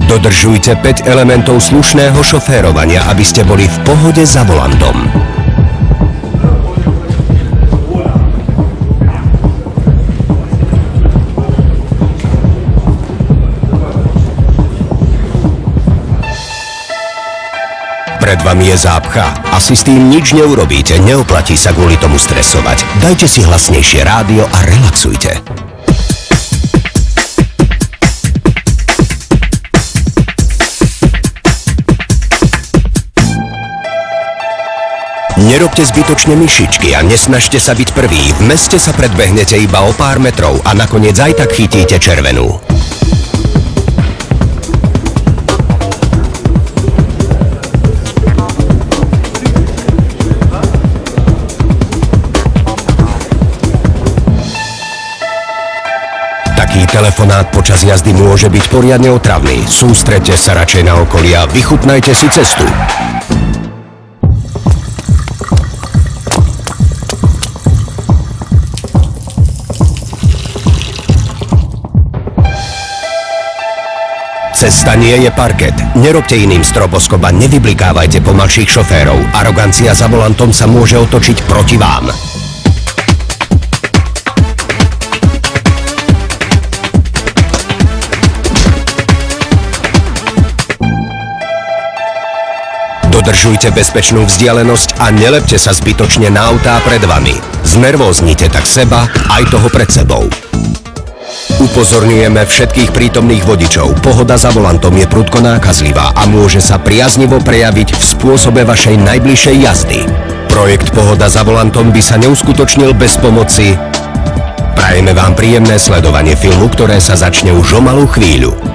Dodržujte 5 elementov slušného šoférovania, aby ste boli v pohode za volantom. Pred vami je zápcha. Asi s tým nič neurobíte, neoplatí sa kvôli tomu stresovať. Dajte si hlasnejšie rádio a relaxujte. Nerobte zbytočne myšičky a nesnažte sa byť prvý. V meste sa predbehnete iba o pár metrov a nakoniec aj tak chytíte červenú. Taký telefonát počas jazdy môže byť poriadne otravný. Sústredte sa radšej na okolie a vychutnajte si cestu. Cesta nie je parket. Nerobte iným stroboskop a nevyblikávajte pomalších šoférov. Arogancia za volantom sa môže otočiť proti vám. Dodržujte bezpečnú vzdialenosť a nelepte sa zbytočne na autá pred vami. Znervóznite tak seba aj toho pred sebou. Upozorňujeme všetkých prítomných vodičov. Pohoda za volantom je prudko nákazlivá a môže sa priaznivo prejaviť v spôsobe vašej najbližšej jazdy. Projekt Pohoda za volantom by sa neuskutočnil bez pomoci. Prajeme vám príjemné sledovanie filmu, ktoré sa začne už o malú chvíľu.